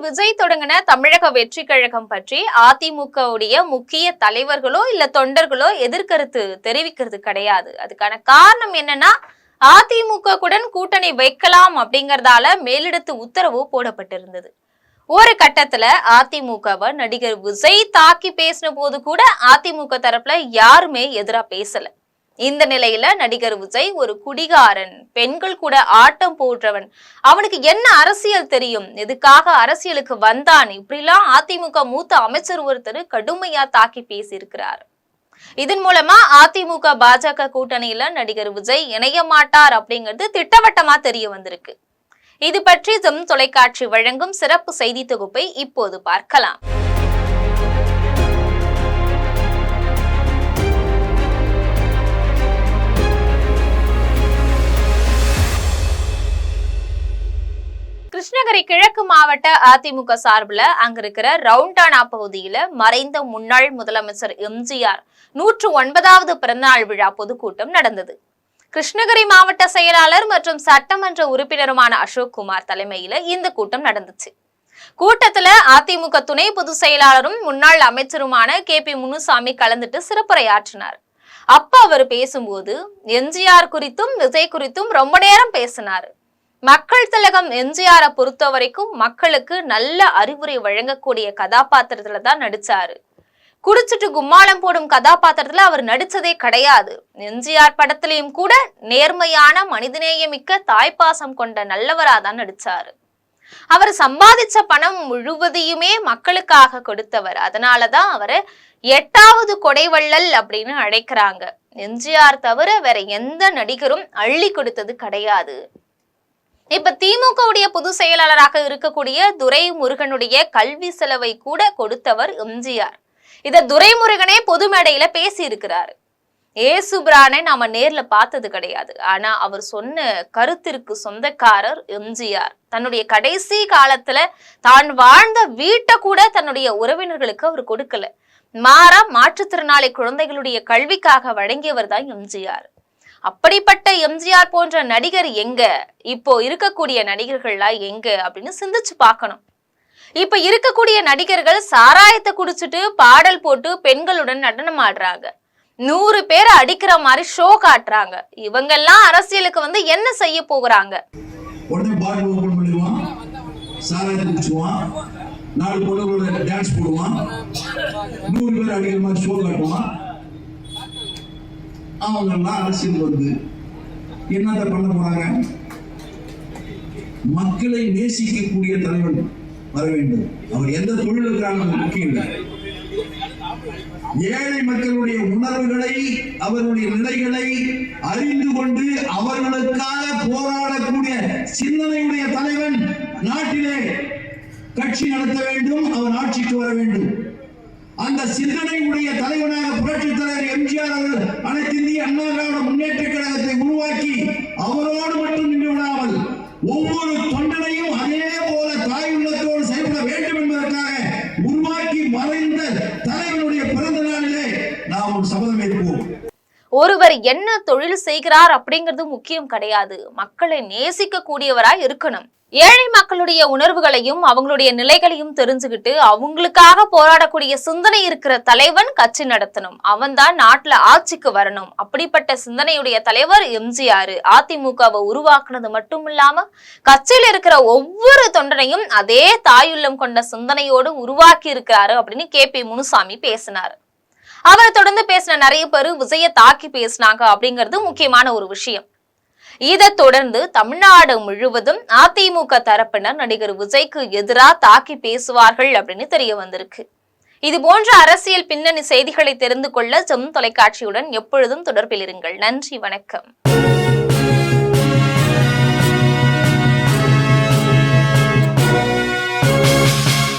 விஜய் தொடங்கின தமிழக வெற்றி கழகம் பற்றி அதிமுகவுடைய முக்கிய தலைவர்களோ இல்ல தொண்டர்களோ எதிர்கருத்து தெரிவிக்கிறது கிடையாது. அதுக்கான காரணம் என்னன்னா, அதிமுகவுடன் கூட்டணி வைக்கலாம் அப்படிங்கறதால மேலிடத்து உத்தரவு போடப்பட்டிருந்தது. ஒரு கட்டத்துல அதிமுகவை நடிகர் விஜய் தாக்கி பேசின போது கூட அதிமுக தரப்புல யாருமே எதிரா பேசல. இந்த நிலையில நடிகர் விஜய் ஒரு குடிகாரன், பெண்கள் கூட ஆட்டம் போடுறவன், அவனுக்கு என்ன அரசியல் தெரியும், எதுக்காக அரசியலுக்கு வந்தான், இப்படிலாம் அதிமுக மூத்த அமைச்சர் ஒருத்தர் கடுமையா தாக்கி பேசியிருக்கிறார். இதன் மூலமா அதிமுக பாஜக கூட்டணியில நடிகர் விஜய் இணைய மாட்டார் அப்படிங்கிறது திட்டவட்டமா தெரிய வந்திருக்கு. இது பற்றி ஜெம் தொலைக்காட்சி வழங்கும் சிறப்பு செய்தி தொகுப்பை இப்போது பார்க்கலாம். கிருஷ்ணகிரி கிழக்கு மாவட்ட அதிமுக சார்பில் அங்க இருக்கிற ரவுண்டானா பகுதியில மறைந்த முன்னாள் முதலமைச்சர் எம்ஜிஆர் 109வது பிறந்தநாள் விழா பொதுக்கூட்டம் நடந்தது. கிருஷ்ணகிரி மாவட்ட செயலாளர் மற்றும் சட்டமன்ற உறுப்பினருமான அசோக்குமார் தலைமையில இந்த கூட்டம் நடந்துச்சு. கூட்டத்துல அதிமுக துணை பொதுச் செயலாளரும் முன்னாள் அமைச்சருமான KP முனுசாமி கலந்துட்டு சிறப்புரையாற்றினார். அப்ப அவர் பேசும்போது எம்ஜிஆர் குறித்தும் விஜய் குறித்தும் ரொம்ப நேரம் பேசினாரு. மக்கள் திலகம் எம்ஜிஆரை பொறுத்த வரைக்கும் மக்களுக்கு நல்ல அறிவுரை வழங்கக்கூடிய கதாபாத்திரத்துல தான் நடிச்சாரு. குடிச்சிட்டு கும்மாளம் போடும் கதாபாத்திரத்துல அவர் நடிச்சதே கிடையாது. எம்ஜிஆர் படத்திலையும் கூட நேர்மையான மனிதநேயமிக்க தாய்ப்பாசம் கொண்ட நல்லவரா தான் நடிச்சாரு. அவர் சம்பாதிச்ச பணம் முழுவதையுமே மக்களுக்காக கொடுத்தவர். அதனாலதான் அவரை 8வது கொடைவள்ளல் அப்படின்னு அழைக்கிறாங்க. எம்ஜிஆர் தவிர வேற எந்த நடிகரும் அள்ளி கொடுத்தது கிடையாது. இப்ப திமுகவுடைய பொதுச் செயலாளராக இருக்கக்கூடிய துரைமுருகனுடைய கல்வி செலவை கூட கொடுத்தவர் எம்ஜிஆர். இத துரைமுருகனே பொது மேடையில பேசி இருக்கிறாரு. ஏசுபிரானை நாம நேர்ல பார்த்தது கிடையாது. ஆனா அவர் சொன்ன கருத்திற்கு சொந்தக்காரர் எம்ஜிஆர். தன்னுடைய கடைசி காலத்துல தான் வாழ்ந்த வீட்டை கூட தன்னுடைய உறவினர்களுக்கு அவர் கொடுக்கல. மாறா மாற்றுத்திறனாளி குழந்தைகளுடைய கல்விக்காக வழங்கியவர் தான் எம்ஜிஆர். அப்படிப்பட்ட எம்ஜிஆர் போன்ற நடிகர் எங்க, இப்போ இருக்கக்கூடிய நடிகர்கள்லாம் எங்க அப்படின்னு சிந்திச்சு பார்க்கணும். இப்ப இருக்கக்கூடிய நடிகர்கள் சாராயத்தை குடிச்சிட்டு பாடல் போட்டு பெண்களுடன் நடனம் ஆடுறாங்க. 100 பேரை அடிக்கிற மாதிரி ஷோ காட்டுறாங்க. இவங்கெல்லாம் அரசியலுக்கு வந்து என்ன செய்ய போகிறாங்க? அவங்கெல்லாம் அரசியல் வந்து என்னத்தை பண்ண போறாங்க? மக்களை நேசிக்கக்கூடிய தலைவன் வர வேண்டும். அவர் எந்த தொழிலுக்கான முக்கியம் இல்லை. ஏழை மக்களுடைய உணர்வுகளை, அவருடைய நிலைகளை அறிந்து கொண்டு அவர்களுக்காக போராடக்கூடிய சிந்தனையுடைய தலைவன் நாட்டிலே கட்சி நடத்த வேண்டும். அவர் ஆட்சிக்கு வர வேண்டும். அந்த சிந்தனையுடைய தலைவனாக புரட்சி தலைவர் எம்ஜிஆர் அவர்கள் அனைத்து இந்திய அண்ணா திராவிட முன்னேற்ற கழகத்தை உருவாக்கி அவரோடு மட்டும் நின்று விடாமல் ஒவ்வொரு தொண்டனையும் அதே போல தாய் உள்ளத்தோடு செயல்பட வேண்டும் என்பதற்காக உருவாக்கி மறைந்த தலைவனுடைய பிறந்த நாளிலே நாம் ஒரு சபதம் ஏற்போம். ஒருவர் என்ன தொழில் செய்கிறார் அப்படிங்கிறது முக்கியம் கிடையாது. மக்களை நேசிக்க கூடியவராய் இருக்கணும். ஏழை மக்களுடைய உணர்வுகளையும் அவங்களுடைய நிலைகளையும் தெரிஞ்சுக்கிட்டு அவங்களுக்காக போராடக்கூடிய சிந்தனை இருக்கிற தலைவன் கட்சி நடத்தணும். அவன் தான் நாட்டுல ஆட்சிக்கு வரணும். அப்படிப்பட்ட சிந்தனையுடைய தலைவர் எம்ஜிஆர். அதிமுகவை உருவாக்குனது மட்டும் இல்லாம கட்சியில் இருக்கிற ஒவ்வொரு தொண்டனையும் அதே தாயுள்ளம் கொண்ட சிந்தனையோடு உருவாக்கி இருக்கிறாரு அப்படின்னு KP முனுசாமி பேசினாரு. அவரை தொடர்ந்து பேசின நிறைய பேரு விஜய தாக்கி பேசினாங்க அப்படிங்கிறது முக்கியமான ஒரு விஷயம். இதை தொடர்ந்து தமிழ்நாடு முழுவதும் அதிமுக தரப்பினர் நடிகர் விஜய்க்கு எதிராக தாக்கி பேசுவார்கள் அப்படின்னு தெரிய வந்திருக்கு. இது போன்ற அரசியல் பின்னணி செய்திகளை தெரிந்து கொள்ள ஜெம் தொலைக்காட்சியுடன் எப்பொழுதும் தொடர்பில் இருங்கள். நன்றி, வணக்கம்.